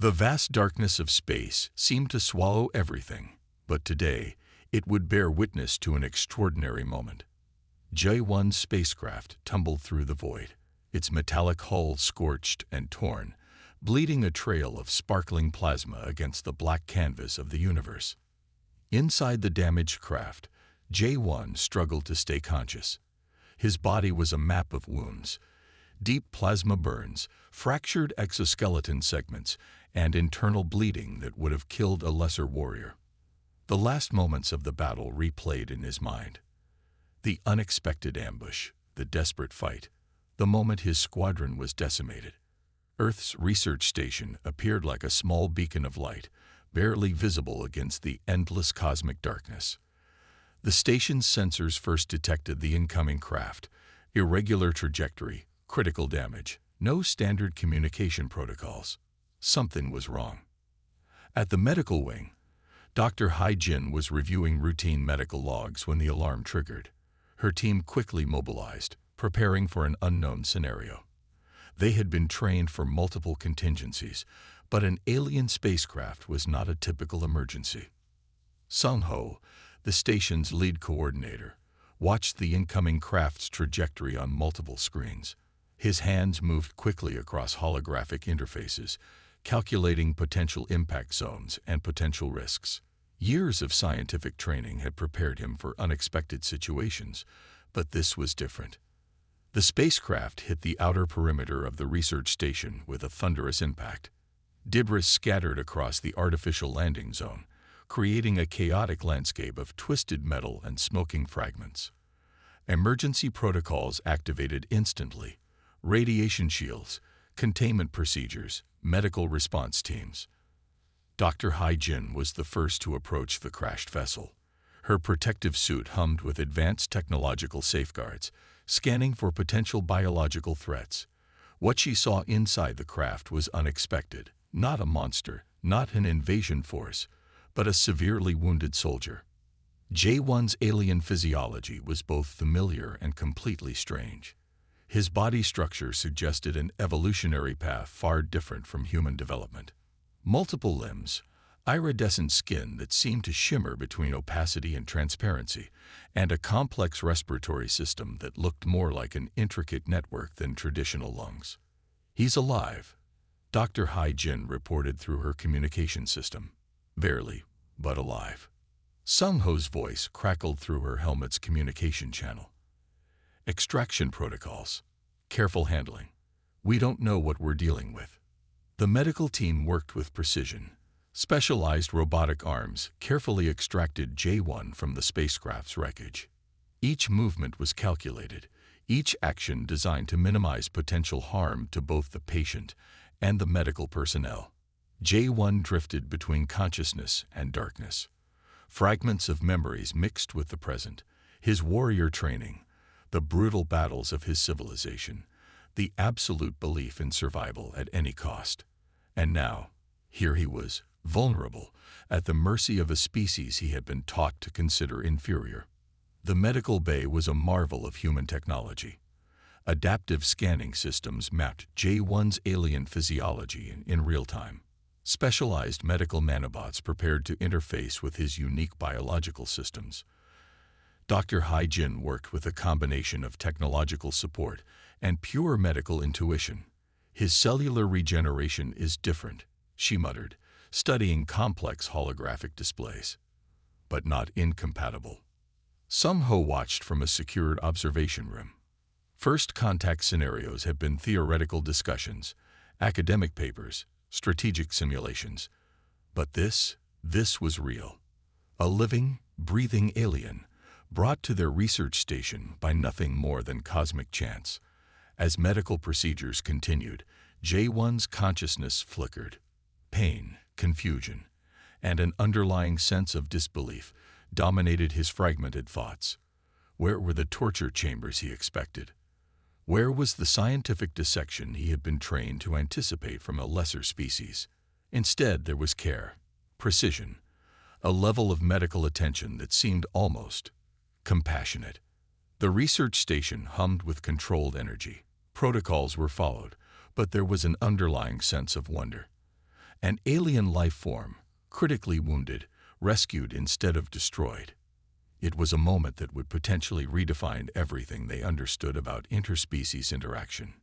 The vast darkness of space seemed to swallow everything, but today it would bear witness to an extraordinary moment. J1's spacecraft tumbled through the void, its metallic hull scorched and torn, bleeding a trail of sparkling plasma against the black canvas of the universe. Inside the damaged craft, J1 struggled to stay conscious. His body was a map of wounds, deep plasma burns, fractured exoskeleton segments, and internal bleeding that would have killed a lesser warrior. The last moments of the battle replayed in his mind. The unexpected ambush, the desperate fight, the moment his squadron was decimated. Earth's research station appeared like a small beacon of light, barely visible against the endless cosmic darkness. The station's sensors first detected the incoming craft: irregular trajectory, critical damage, no standard communication protocols. Something was wrong. At the medical wing, Dr. Hai Jin was reviewing routine medical logs when the alarm triggered. Her team quickly mobilized, preparing for an unknown scenario. They had been trained for multiple contingencies, but an alien spacecraft was not a typical emergency. Sung Ho, the station's lead coordinator, watched the incoming craft's trajectory on multiple screens. His hands moved quickly across holographic interfaces, calculating potential impact zones and potential risks. Years of scientific training had prepared him for unexpected situations, but this was different. The spacecraft hit the outer perimeter of the research station with a thunderous impact. Debris scattered across the artificial landing zone, creating a chaotic landscape of twisted metal and smoking fragments. Emergency protocols activated instantly: radiation shields, containment procedures, medical response teams. Dr. Hai Jin was the first to approach the crashed vessel. Her protective suit hummed with advanced technological safeguards, scanning for potential biological threats. What she saw inside the craft was unexpected: not a monster, not an invasion force, but a severely wounded soldier. J1's alien physiology was both familiar and completely strange. His body structure suggested an evolutionary path far different from human development. Multiple limbs, iridescent skin that seemed to shimmer between opacity and transparency, and a complex respiratory system that looked more like an intricate network than traditional lungs. "He's alive," Dr. Hai Jin reported through her communication system. "Barely, but alive." Sung Ho's voice crackled through her helmet's communication channel. "Extraction protocols. Careful handling. We don't know what we're dealing with." The medical team worked with precision. Specialized robotic arms carefully extracted J1 from the spacecraft's wreckage. Each movement was calculated, each action designed to minimize potential harm to both the patient and the medical personnel. J1 drifted between consciousness and darkness. Fragments of memories mixed with the present, his warrior training, the brutal battles of his civilization, the absolute belief in survival at any cost. And now, here he was, vulnerable, at the mercy of a species he had been taught to consider inferior. The medical bay was a marvel of human technology. Adaptive scanning systems mapped J1's alien physiology in real time. Specialized medical nanobots prepared to interface with his unique biological systems. Dr. Hai Jin worked with a combination of technological support and pure medical intuition. "His cellular regeneration is different," she muttered, studying complex holographic displays. "But not incompatible." Sung Ho watched from a secured observation room. First contact scenarios had been theoretical discussions, academic papers, strategic simulations. But this was real. A living, breathing alien, brought to their research station by nothing more than cosmic chance. As medical procedures continued, J1's consciousness flickered. Pain, confusion, and an underlying sense of disbelief dominated his fragmented thoughts. Where were the torture chambers he expected? Where was the scientific dissection he had been trained to anticipate from a lesser species? Instead, there was care, precision, a level of medical attention that seemed almost compassionate. The research station hummed with controlled energy. Protocols were followed, but there was an underlying sense of wonder. An alien life form, critically wounded, rescued instead of destroyed. It was a moment that would potentially redefine everything they understood about interspecies interaction.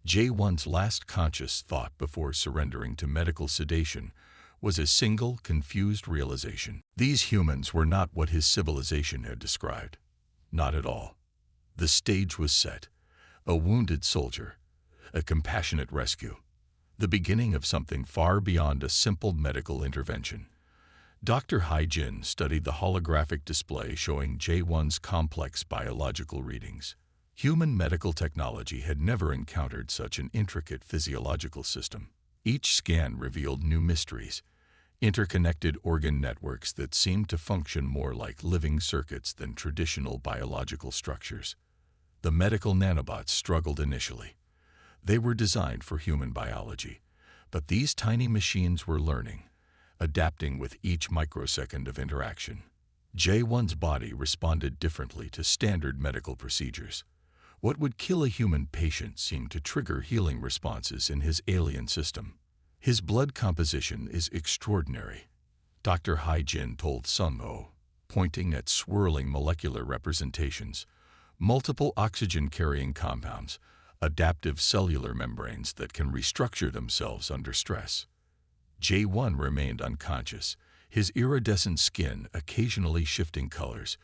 J1's last conscious thought before surrendering to medical sedation was a single, confused realization. These humans were not what his civilization had described. Not at all. The stage was set. A wounded soldier, a compassionate rescue, the beginning of something far beyond a simple medical intervention. Dr. Hai-Jin studied the holographic display showing J1's complex biological readings. Human medical technology had never encountered such an intricate physiological system. Each scan revealed new mysteries, interconnected organ networks that seemed to function more like living circuits than traditional biological structures. The medical nanobots struggled initially. They were designed for human biology, but these tiny machines were learning, adapting with each microsecond of interaction. J1's body responded differently to standard medical procedures. What would kill a human patient seemed to trigger healing responses in his alien system. His blood composition is extraordinary, Dr. Hai-Jin told Sung-Ho, pointing at swirling molecular representations, multiple oxygen-carrying compounds, adaptive cellular membranes that can restructure themselves under stress. J1 remained unconscious, his iridescent skin occasionally shifting colors,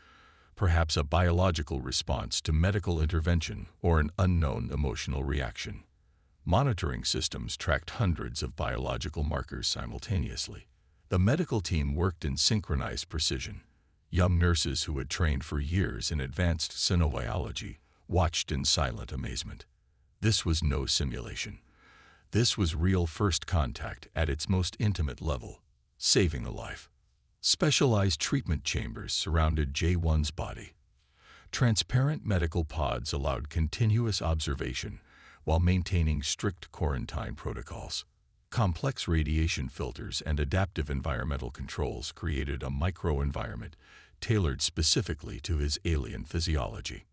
perhaps a biological response to medical intervention or an unknown emotional reaction. Monitoring systems tracked hundreds of biological markers simultaneously. The medical team worked in synchronized precision. Young nurses who had trained for years in advanced cynobiology watched in silent amazement. This was no simulation. This was real first contact at its most intimate level, saving a life. Specialized treatment chambers surrounded J1's body. Transparent medical pods allowed continuous observation while maintaining strict quarantine protocols. Complex radiation filters and adaptive environmental controls created a microenvironment tailored specifically to his alien physiology.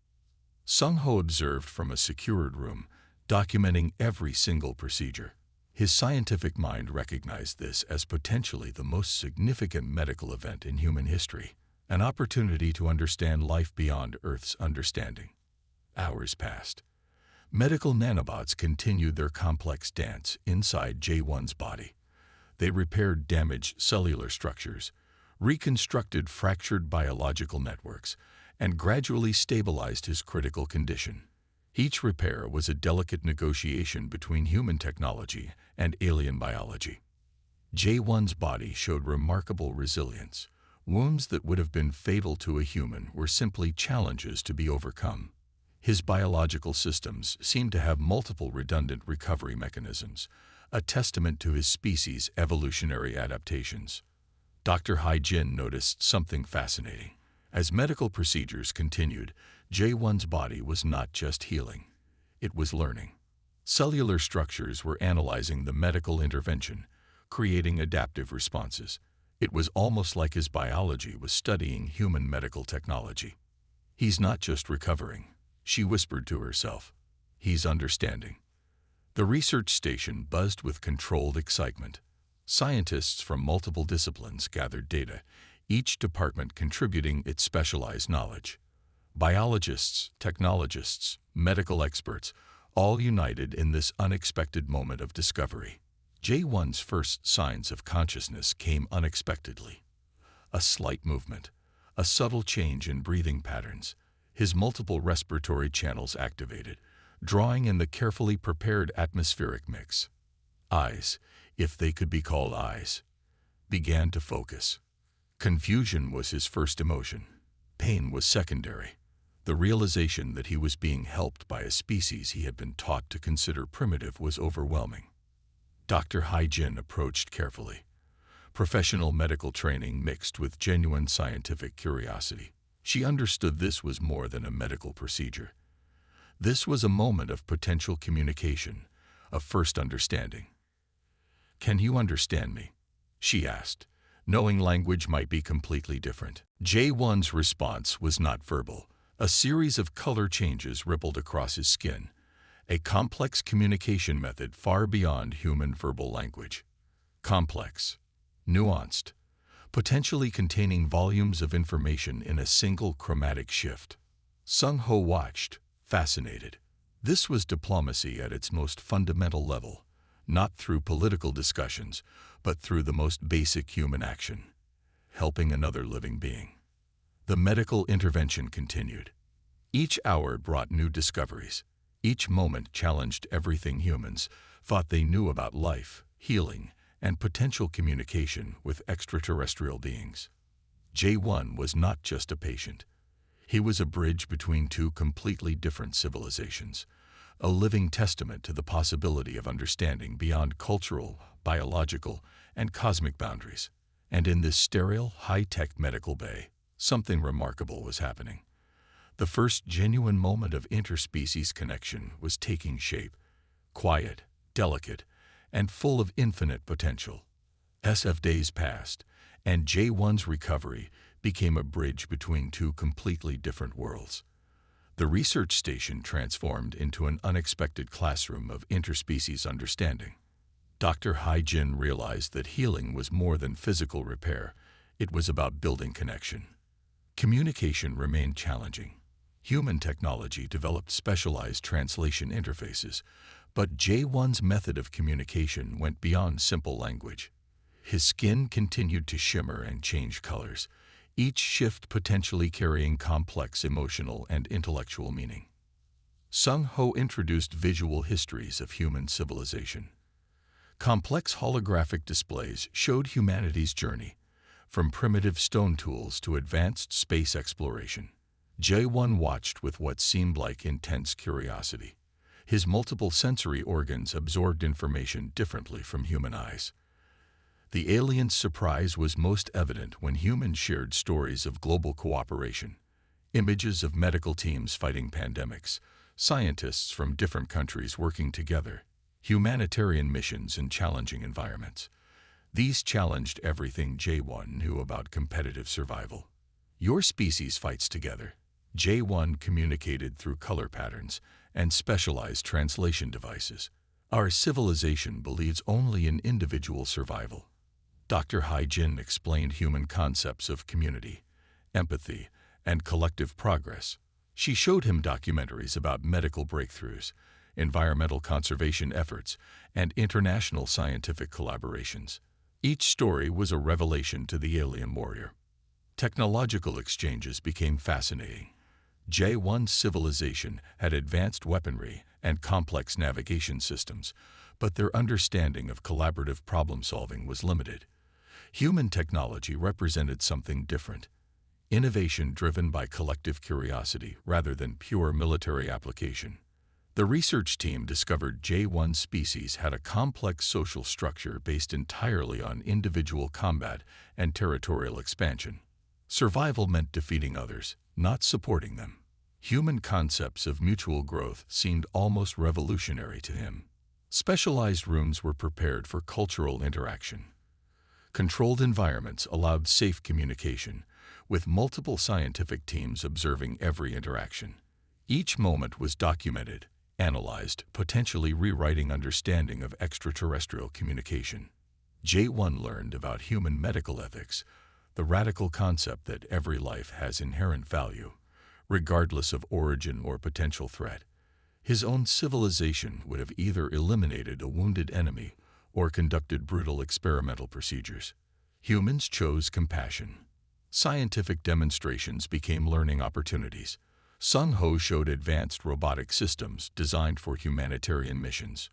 Sung-Ho observed from a secured room, documenting every single procedure. His scientific mind recognized this as potentially the most significant medical event in human history, an opportunity to understand life beyond Earth's understanding. Hours passed. Medical nanobots continued their complex dance inside J1's body. They repaired damaged cellular structures, reconstructed fractured biological networks, and gradually stabilized his critical condition. Each repair was a delicate negotiation between human technology and alien biology. J1's body showed remarkable resilience. Wounds that would have been fatal to a human were simply challenges to be overcome. His biological systems seemed to have multiple redundant recovery mechanisms, a testament to his species' evolutionary adaptations. Dr. Hai-Jin noticed something fascinating. As medical procedures continued, J1's body was not just healing. It was learning. Cellular structures were analyzing the medical intervention, creating adaptive responses. It was almost like his biology was studying human medical technology. "He's not just recovering," she whispered to herself. "He's understanding." The research station buzzed with controlled excitement. Scientists from multiple disciplines gathered data, each department contributing its specialized knowledge. Biologists, technologists, medical experts, all united in this unexpected moment of discovery. J1's first signs of consciousness came unexpectedly. A slight movement, a subtle change in breathing patterns, his multiple respiratory channels activated, drawing in the carefully prepared atmospheric mix. Eyes, if they could be called eyes, began to focus. Confusion was his first emotion. Pain was secondary. The realization that he was being helped by a species he had been taught to consider primitive was overwhelming. Dr. Hai-Jin approached carefully. Professional medical training mixed with genuine scientific curiosity. She understood this was more than a medical procedure. This was a moment of potential communication, of first understanding. "Can you understand me?" she asked, knowing language might be completely different. J1's response was not verbal. A series of color changes rippled across his skin, a complex communication method far beyond human verbal language. complex, nuanced, potentially containing volumes of information in a single chromatic shift. Sung-ho watched, fascinated. This was diplomacy at its most fundamental level, not through political discussions, but through the most basic human action, helping another living being. The medical intervention continued. Each hour brought new discoveries. Each moment challenged everything humans thought they knew about life, healing, and potential communication with extraterrestrial beings. J1 was not just a patient. He was a bridge between two completely different civilizations, a living testament to the possibility of understanding beyond cultural, biological, and cosmic boundaries. And in this sterile, high-tech medical bay, something remarkable was happening. The first genuine moment of interspecies connection was taking shape, quiet, delicate, and full of infinite potential. SF days passed, and J1's recovery became a bridge between two completely different worlds. The research station transformed into an unexpected classroom of interspecies understanding. Dr. Hai-Jin realized that healing was more than physical repair. It was about building connection. Communication remained challenging. Human technology developed specialized translation interfaces, but J1's method of communication went beyond simple language. His skin continued to shimmer and change colors, each shift potentially carrying complex emotional and intellectual meaning. Sung-ho introduced visual histories of human civilization. Complex holographic displays showed humanity's journey, from primitive stone tools to advanced space exploration. J1 watched with what seemed like intense curiosity. His multiple sensory organs absorbed information differently from human eyes. The aliens' surprise was most evident when humans shared stories of global cooperation, images of medical teams fighting pandemics, scientists from different countries working together, humanitarian missions in challenging environments. These challenged everything J1 knew about competitive survival. Your species fights together. J1 communicated through color patterns and specialized translation devices. Our civilization believes only in individual survival. Dr. Hai-Jin explained human concepts of community, empathy, and collective progress. She showed him documentaries about medical breakthroughs, environmental conservation efforts, and international scientific collaborations. Each story was a revelation to the alien warrior. Technological exchanges became fascinating. J1's civilization had advanced weaponry and complex navigation systems, but their understanding of collaborative problem-solving was limited. Human technology represented something different, innovation driven by collective curiosity rather than pure military application. The research team discovered J1's species had a complex social structure based entirely on individual combat and territorial expansion. Survival meant defeating others, not supporting them. Human concepts of mutual growth seemed almost revolutionary to him. Specialized rooms were prepared for cultural interaction. Controlled environments allowed safe communication, with multiple scientific teams observing every interaction. Each moment was documented, analyzed, potentially rewriting understanding of extraterrestrial communication. J1 learned about human medical ethics, the radical concept that every life has inherent value, regardless of origin or potential threat. His own civilization would have either eliminated a wounded enemy or conducted brutal experimental procedures. Humans chose compassion. Scientific demonstrations became learning opportunities. Sung-ho showed advanced robotic systems designed for humanitarian missions,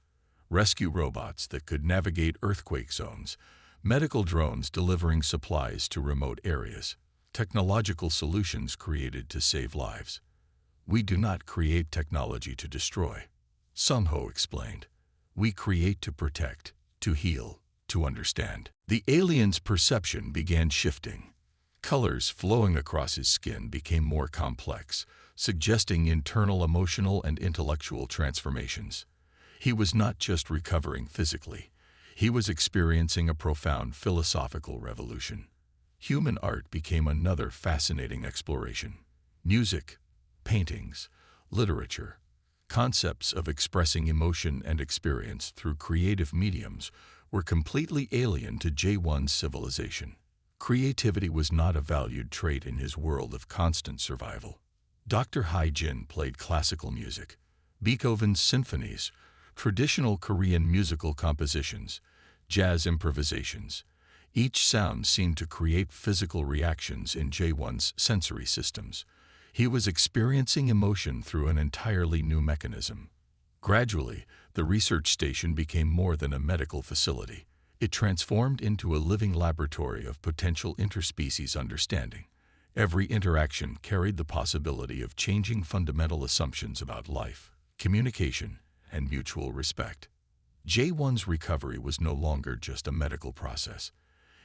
rescue robots that could navigate earthquake zones, medical drones delivering supplies to remote areas, technological solutions created to save lives. We do not create technology to destroy, Sung-ho explained. We create to protect, to heal, to understand. The alien's perception began shifting. Colors flowing across his skin became more complex, suggesting internal emotional and intellectual transformations. He was not just recovering physically. He was experiencing a profound philosophical revolution. Human art became another fascinating exploration. Music, paintings, literature, concepts of expressing emotion and experience through creative mediums were completely alien to J1's civilization. Creativity was not a valued trait in his world of constant survival. Dr. Hai-jin played classical music, Beethoven's symphonies, traditional Korean musical compositions, jazz improvisations. Each sound seemed to create physical reactions in J1's sensory systems. He was experiencing emotion through an entirely new mechanism. Gradually, the research station became more than a medical facility. It transformed into a living laboratory of potential interspecies understanding. Every interaction carried the possibility of changing fundamental assumptions about life, communication, and mutual respect. J1's recovery was no longer just a medical process.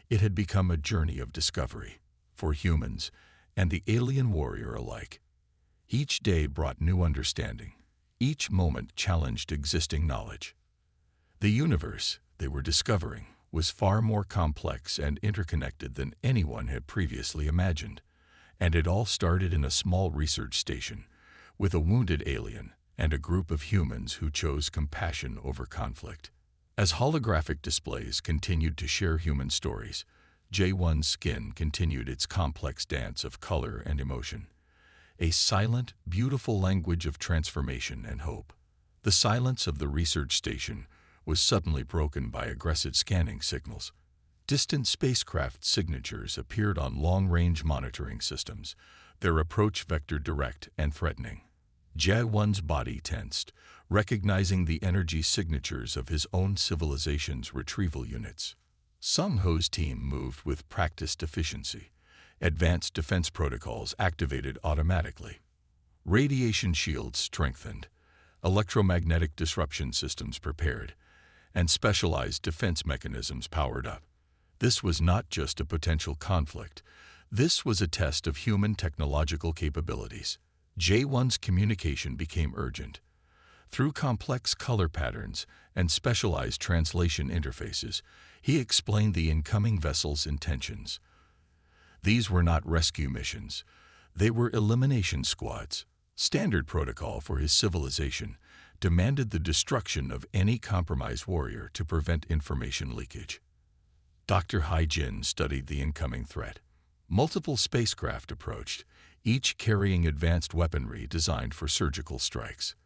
It had become a journey of discovery, for humans and the alien warrior alike. Each day brought new understanding. Each moment challenged existing knowledge. The universe they were discovering was far more complex and interconnected than anyone had previously imagined. And it all started in a small research station, with a wounded alien and a group of humans who chose compassion over conflict. As holographic displays continued to share human stories, J1's skin continued its complex dance of color and emotion. A silent, beautiful language of transformation and hope. The silence of the research station was suddenly broken by aggressive scanning signals. Distant spacecraft signatures appeared on long-range monitoring systems, their approach vector direct and threatening. J1's body tensed, recognizing the energy signatures of his own civilization's retrieval units. Sung Ho's team moved with practiced efficiency. Advanced defense protocols activated automatically. Radiation shields strengthened, electromagnetic disruption systems prepared, and specialized defense mechanisms powered up. This was not just a potential conflict. This was a test of human technological capabilities. J1's communication became urgent. Through complex color patterns and specialized translation interfaces, he explained the incoming vessel's intentions. These were not rescue missions. They were elimination squads. Standard protocol for his civilization demanded the destruction of any compromised warrior to prevent information leakage. Dr. Hai-jin studied the incoming threat. Multiple spacecraft approached, each carrying advanced weaponry designed for surgical strikes.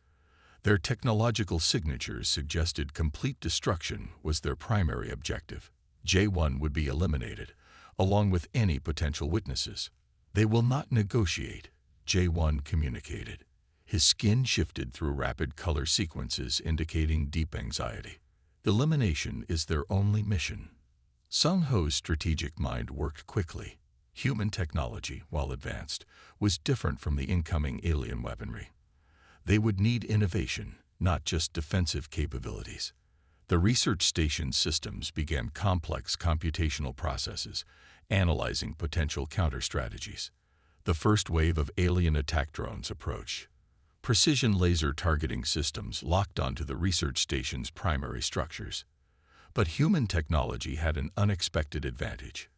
Their technological signatures suggested complete destruction was their primary objective. J1 would be eliminated, along with any potential witnesses. They will not negotiate, J1 communicated. His skin shifted through rapid color sequences indicating deep anxiety. Elimination is their only mission. Sung Ho's strategic mind worked quickly. Human technology, while advanced, was different from the incoming alien weaponry. They would need innovation, not just defensive capabilities. The research station systems began complex computational processes, analyzing potential counter-strategies. The first wave of alien attack drones approached. Precision laser targeting systems locked onto the research station's primary structures. But human technology had an unexpected advantage.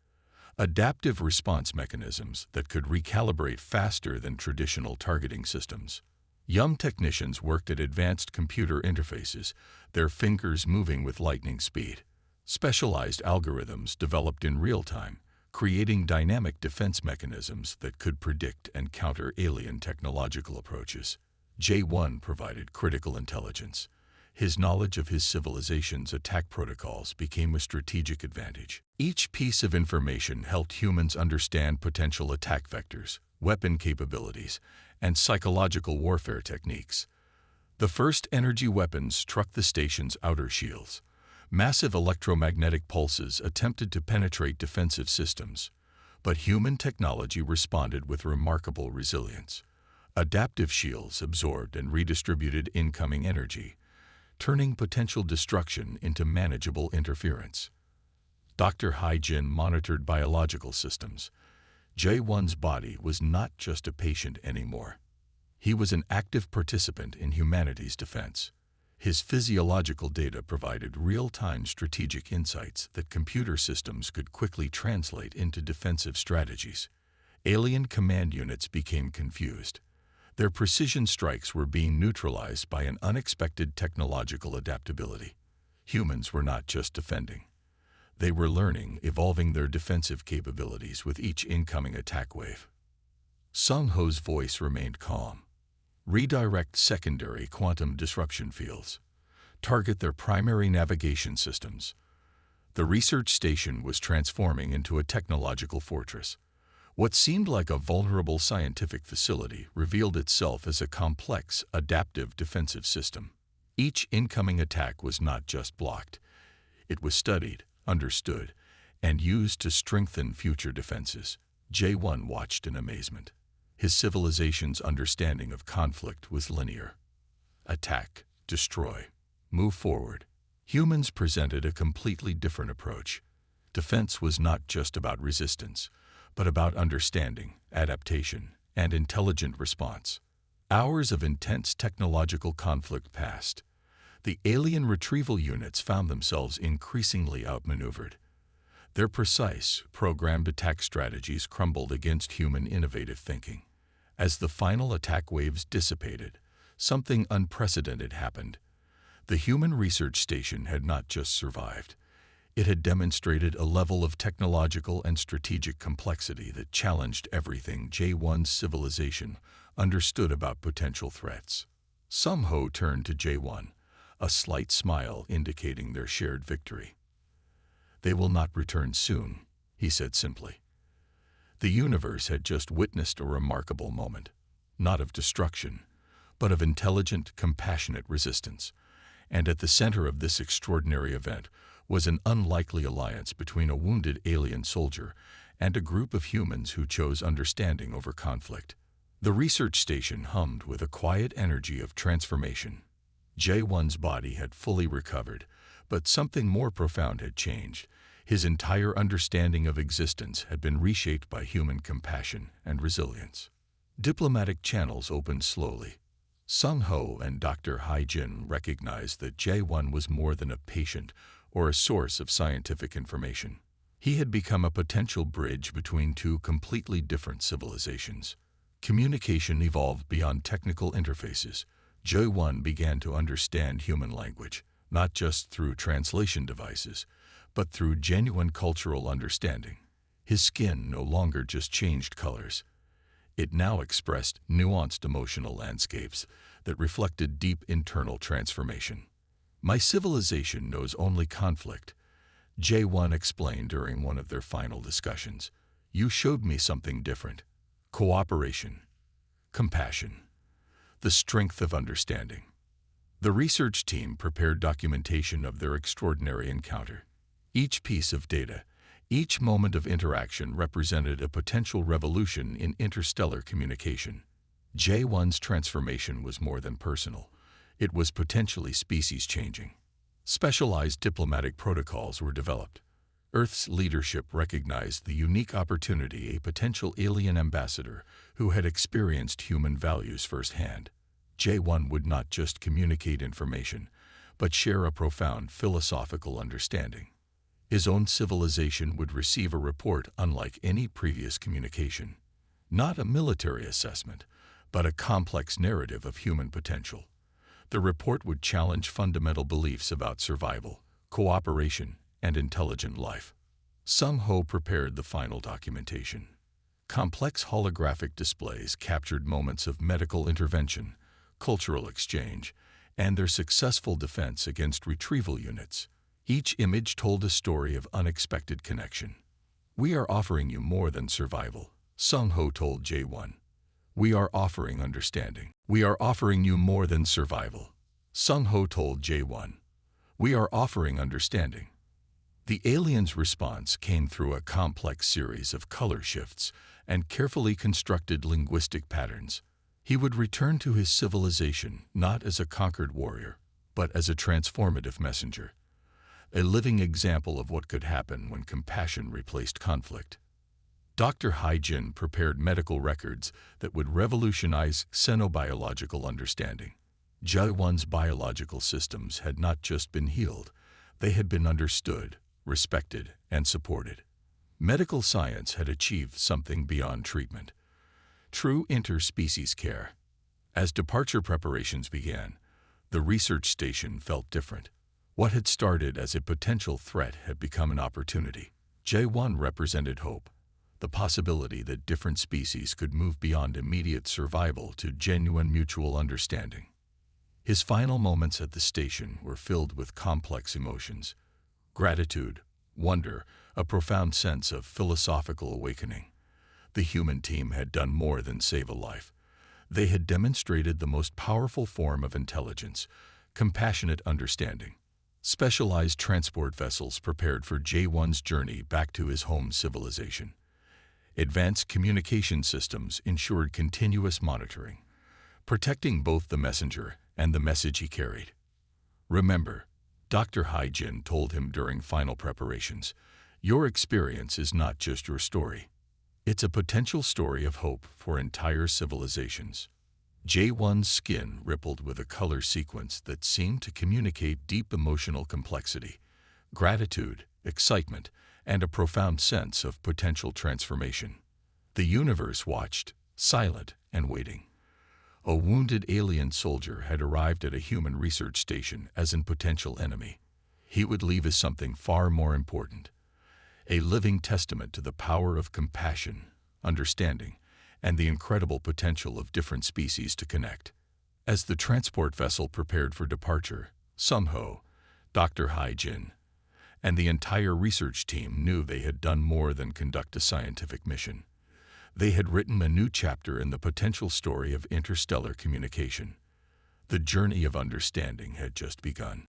Adaptive response mechanisms that could recalibrate faster than traditional targeting systems. Young technicians worked at advanced computer interfaces, their fingers moving with lightning speed. Specialized algorithms developed in real time, creating dynamic defense mechanisms that could predict and counter alien technological approaches. J1 provided critical intelligence. His knowledge of his civilization's attack protocols became a strategic advantage. Each piece of information helped humans understand potential attack vectors, weapon capabilities, and psychological warfare techniques. The first energy weapons struck the station's outer shields. Massive electromagnetic pulses attempted to penetrate defensive systems, but human technology responded with remarkable resilience. Adaptive shields absorbed and redistributed incoming energy, turning potential destruction into manageable interference. Dr. Hai-jin monitored biological systems. J1's body was not just a patient anymore. He was an active participant in humanity's defense. His physiological data provided real-time strategic insights that computer systems could quickly translate into defensive strategies. Alien command units became confused. Their precision strikes were being neutralized by an unexpected technological adaptability. Humans were not just defending. They were learning, evolving their defensive capabilities with each incoming attack wave. Sung Ho's voice remained calm. Redirect secondary quantum disruption fields. Target their primary navigation systems. The research station was transforming into a technological fortress. What seemed like a vulnerable scientific facility revealed itself as a complex, adaptive defensive system. Each incoming attack was not just blocked. It was studied, understood, and used to strengthen future defenses. J1 watched in amazement. His civilization's understanding of conflict was linear. Attack, destroy, move forward. Humans presented a completely different approach. Defense was not just about resistance, but about understanding, adaptation, and intelligent response. Hours of intense technological conflict passed. The alien retrieval units found themselves increasingly outmaneuvered. Their precise, programmed attack strategies crumbled against human innovative thinking. As the final attack waves dissipated, something unprecedented happened. The human research station had not just survived. It had demonstrated a level of technological and strategic complexity that challenged everything J1's civilization understood about potential threats. Sung Ho turned to J1, a slight smile indicating their shared victory. "They will not return soon," he said simply. The universe had just witnessed a remarkable moment, not of destruction, but of intelligent, compassionate resistance. And at the center of this extraordinary event was an unlikely alliance between a wounded alien soldier and a group of humans who chose understanding over conflict. The research station hummed with a quiet energy of transformation. J1's body had fully recovered, but something more profound had changed. His entire understanding of existence had been reshaped by human compassion and resilience. Diplomatic channels opened slowly. Sung Ho and Dr. Hai Jin recognized that J1 was more than a patient or a source of scientific information. He had become a potential bridge between two completely different civilizations. Communication evolved beyond technical interfaces. J1 began to understand human language, not just through translation devices, but through genuine cultural understanding. His skin no longer just changed colors. It now expressed nuanced emotional landscapes that reflected deep internal transformation. "My civilization knows only conflict," J1 explained during one of their final discussions. "You showed me something different. Cooperation, compassion, the strength of understanding." The research team prepared documentation of their extraordinary encounter. Each piece of data, each moment of interaction represented a potential revolution in interstellar communication. J1's transformation was more than personal. It was potentially species-changing. Specialized diplomatic protocols were developed. Earth's leadership recognized the unique opportunity a potential alien ambassador who had experienced human values firsthand. J1 would not just communicate information, but share a profound philosophical understanding. His own civilization would receive a report unlike any previous communication. Not a military assessment, but a complex narrative of human potential. The report would challenge fundamental beliefs about survival, cooperation, and intelligent life. Sung Ho prepared the final documentation. Complex holographic displays captured moments of medical intervention, cultural exchange, and their successful defense against retrieval units. Each image told a story of unexpected connection. "We are offering you more than survival," Sung Ho told J1. "We are offering understanding." "We are offering you more than survival," Sung Ho told J1. "We are offering understanding." The alien's response came through a complex series of color shifts and carefully constructed linguistic patterns. He would return to his civilization not as a conquered warrior, but as a transformative messenger. A living example of what could happen when compassion replaced conflict. Dr. Hai Jin prepared medical records that would revolutionize xenobiological understanding. J1's biological systems had not just been healed, they had been understood, respected, and supported. Medical science had achieved something beyond treatment. True interspecies care. As departure preparations began, the research station felt different. What had started as a potential threat had become an opportunity. J1 represented hope, the possibility that different species could move beyond immediate survival to genuine mutual understanding. His final moments at the station were filled with complex emotions: gratitude, wonder, a profound sense of philosophical awakening. The human team had done more than save a life. They had demonstrated the most powerful form of intelligence: compassionate understanding. Specialized transport vessels prepared for J1's journey back to his home civilization. Advanced communication systems ensured continuous monitoring, protecting both the messenger and the message he carried. Remember, Dr. Hai-Jin told him during final preparations, your experience is not just your story. It's a potential story of hope for entire civilizations. J1's skin rippled with a color sequence that seemed to communicate deep emotional complexity, gratitude, excitement, and a profound sense of potential transformation. The universe watched, silent and waiting. A wounded alien soldier had arrived at a human research station as a potential enemy. He would leave as something far more important: a living testament to the power of compassion, understanding, and the incredible potential of different species to connect. As the transport vessel prepared for departure, Sung-ho, Dr. Hai-Jin, and the entire research team knew they had done more than conduct a scientific mission. They had written a new chapter in the potential story of interstellar communication. The journey of understanding had just begun.